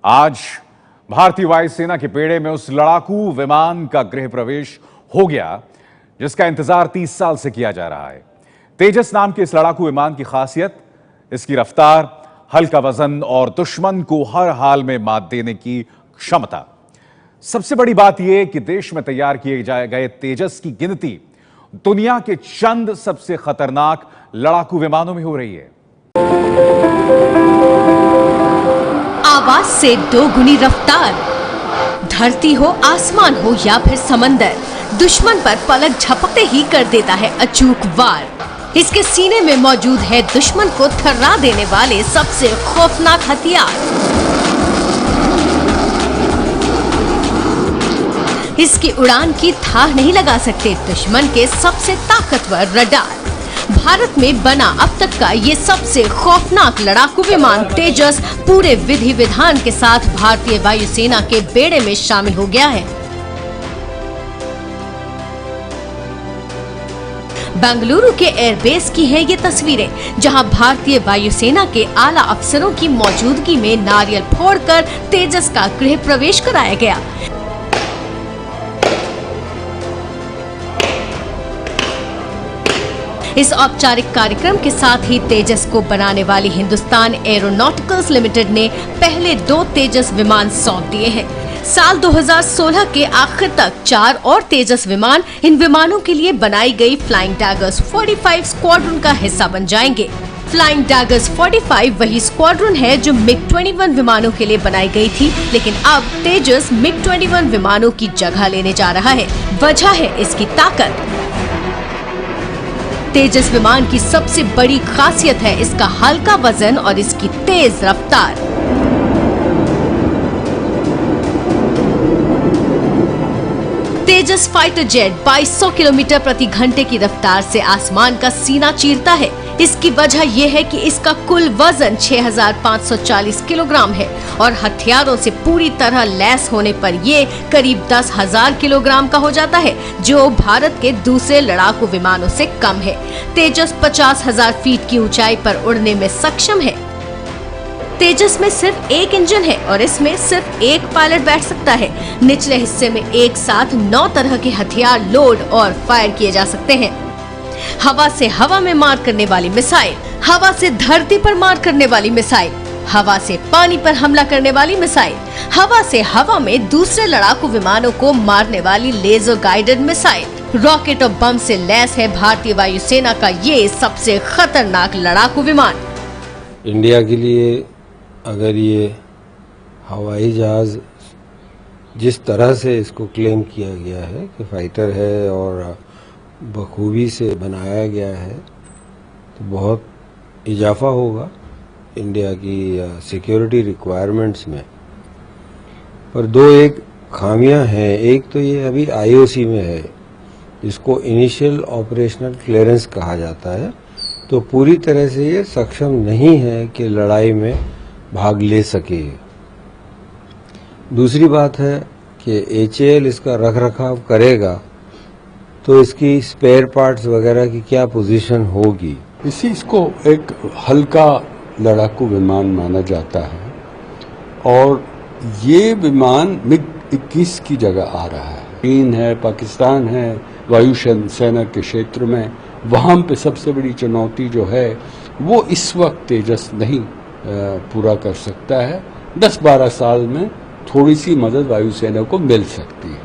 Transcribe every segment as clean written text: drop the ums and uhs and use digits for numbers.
आज भारतीय वायुसेना के बेड़े में उस लड़ाकू विमान का गृह प्रवेश हो गया जिसका इंतजार 30 साल से किया जा रहा है। तेजस नाम के इस लड़ाकू विमान की खासियत इसकी रफ्तार, हल्का वजन और दुश्मन को हर हाल में मात देने की क्षमता। सबसे बड़ी बात यह कि देश में तैयार किए गए तेजस की गिनती दुनिया के चंद सबसे खतरनाक लड़ाकू विमानों में हो रही है। आवाज से दोगुनी रफ्तार, धरती हो, आसमान हो या फिर समंदर, दुश्मन पर पलक झपकते ही कर देता है अचूक वार। इसके सीने में मौजूद है दुश्मन को थर्रा देने वाले सबसे खौफनाक हथियार। इसकी उड़ान की था नहीं लगा सकते दुश्मन के सबसे ताकतवर रडार। भारत में बना अब तक का ये सबसे खौफनाक लड़ाकू विमान तेजस पूरे विधि विधान के साथ भारतीय वायुसेना के बेड़े में शामिल हो गया है। बेंगलुरु के एयरबेस की हैं ये तस्वीरें, जहां भारतीय वायुसेना के आला अफसरों की मौजूदगी में नारियल फोड़कर तेजस का गृह प्रवेश कराया गया। इस औपचारिक कार्यक्रम के साथ ही तेजस को बनाने वाली हिंदुस्तान एरोनॉटिकल्स लिमिटेड ने पहले 2 तेजस विमान सौंप दिए हैं। साल 2016 के आखिर तक 4 और तेजस विमान इन विमानों के लिए बनाई गई फ्लाइंग डैगर्स 45 स्क्वाड्रन का हिस्सा बन जाएंगे। फ्लाइंग डैगर्स 45 वही स्क्वाड्रन है जो MiG-21 विमानों के लिए बनाई गई थी, लेकिन अब तेजस MiG-21 विमानों की जगह लेने जा रहा है। वजह है इसकी ताकत। तेजस विमान की सबसे बड़ी खासियत है इसका हल्का वजन और इसकी तेज रफ्तार। तेजस फाइटर जेट 2200 किलोमीटर प्रति घंटे की रफ्तार से आसमान का सीना चीरता है। इसकी वजह यह है कि इसका कुल वजन 6540 किलोग्राम है और हथियारों से पूरी तरह लैस होने पर ये करीब 10,000 किलोग्राम का हो जाता है, जो भारत के दूसरे लड़ाकू विमानों से कम है। तेजस 50,000 फीट की ऊंचाई पर उड़ने में सक्षम है। तेजस में सिर्फ एक इंजन है और इसमें सिर्फ एक पायलट बैठ सकता है। निचले हिस्से में एक साथ 9 तरह के हथियार लोड और फायर किए जा सकते हैं। हवा से हवा में मार करने वाली मिसाइल, हवा से धरती पर मार करने वाली मिसाइल, हवा से पानी पर हमला करने वाली मिसाइल, हवा से हवा में दूसरे लड़ाकू विमानों को मारने वाली लेजर गाइडेड मिसाइल, रॉकेट और बम से लैस है भारतीय वायुसेना का ये सबसे खतरनाक लड़ाकू विमान। इंडिया के लिए अगर ये हवाई जहाज जिस तरह से इसको क्लेम किया गया है कि फाइटर है और बखूबी से बनाया गया है, तो बहुत इजाफा होगा इंडिया की सिक्योरिटी रिक्वायरमेंट्स में। पर 2 एक खामियां हैं। एक तो ये अभी आईओसी में है, जिसको इनिशियल ऑपरेशनल क्लियरेंस कहा जाता है, तो पूरी तरह से ये सक्षम नहीं है कि लड़ाई में भाग ले सके। दूसरी बात है कि HAL इसका रखरखाव करेगा तो इसकी स्पेयर पार्ट्स वगैरह की क्या पोजीशन होगी। इसको एक हल्का लड़ाकू विमान माना जाता है और ये विमान MiG-21 की जगह आ रहा है। चीन है, पाकिस्तान है, वायु सेना के क्षेत्र में, वहां पे सबसे बड़ी चुनौती जो है वो इस वक्त तेजस नहीं पूरा कर सकता है। 10-12 साल में थोड़ी सी मदद वायुसेना को मिल सकती है।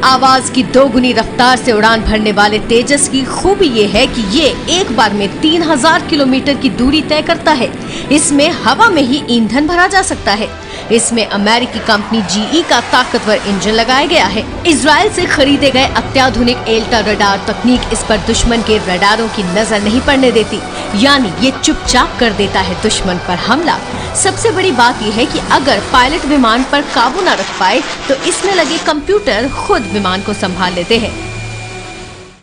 आवाज की दोगुनी रफ्तार से उड़ान भरने वाले तेजस की खूबी ये है कि ये एक बार में 3000 किलोमीटर की दूरी तय करता है। इसमें हवा में ही ईंधन भरा जा सकता है। इसमें अमेरिकी कंपनी GE का ताकतवर इंजन लगाया गया है। इजराइल से खरीदे गए अत्याधुनिक एल्टा रडार तकनीक इस पर दुश्मन के रडारों की नजर नहीं पड़ने देती, यानी ये चुपचाप कर देता है दुश्मन पर हमला। सबसे बड़ी बात यह है कि अगर पायलट विमान पर काबू न रख पाए तो इसमें लगे कंप्यूटर खुद विमान को संभाल लेते हैं।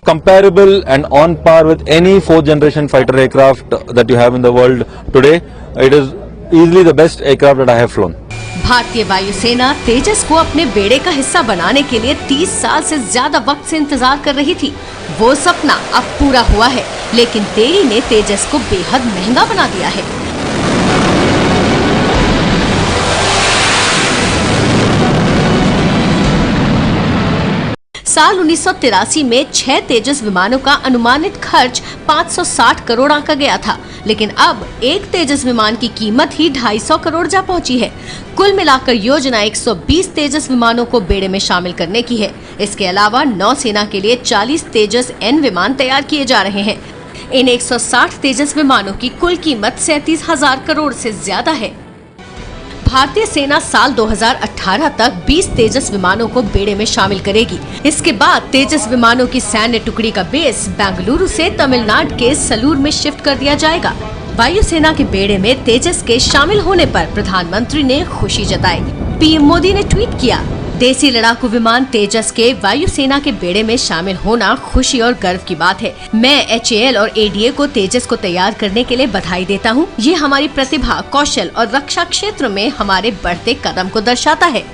Comparable and on par with any 4th generation fighter aircraft that you have in the world today, it is easily the best aircraft that I have flown. भारतीय वायुसेना तेजस को अपने बेड़े का हिस्सा बनाने के लिए 30 साल से ज्यादा वक्त से इंतजार कर रही थी। वो सपना अब पूरा हुआ है, लेकिन देरी ने तेजस को बेहद महंगा बना दिया है। साल 1983 में 6 तेजस विमानों का अनुमानित खर्च 560 करोड़ आंका गया था, लेकिन अब एक तेजस विमान की कीमत ही 250 करोड़ जा पहुंची है। कुल मिलाकर योजना 120 तेजस विमानों को बेड़े में शामिल करने की है। इसके अलावा नौसेना के लिए 40 तेजस N विमान तैयार किए जा रहे हैं। इन 160 तेजस विमानों की कुल कीमत 37,000 करोड़ से ज्यादा है। भारतीय सेना साल 2018 तक 20 तेजस विमानों को बेड़े में शामिल करेगी। इसके बाद तेजस विमानों की सैन्य टुकड़ी का बेस बेंगलुरु से तमिलनाडु के सलूर में शिफ्ट कर दिया जाएगा। वायुसेना के बेड़े में तेजस के शामिल होने पर प्रधानमंत्री ने खुशी जताई। पीएम मोदी ने ट्वीट किया, देसी लड़ाकू विमान तेजस के वायुसेना के बेड़े में शामिल होना खुशी और गर्व की बात है। मैं HAL और ADA को तेजस को तैयार करने के लिए बधाई देता हूं। ये हमारी प्रतिभा, कौशल और रक्षा क्षेत्र में हमारे बढ़ते कदम को दर्शाता है।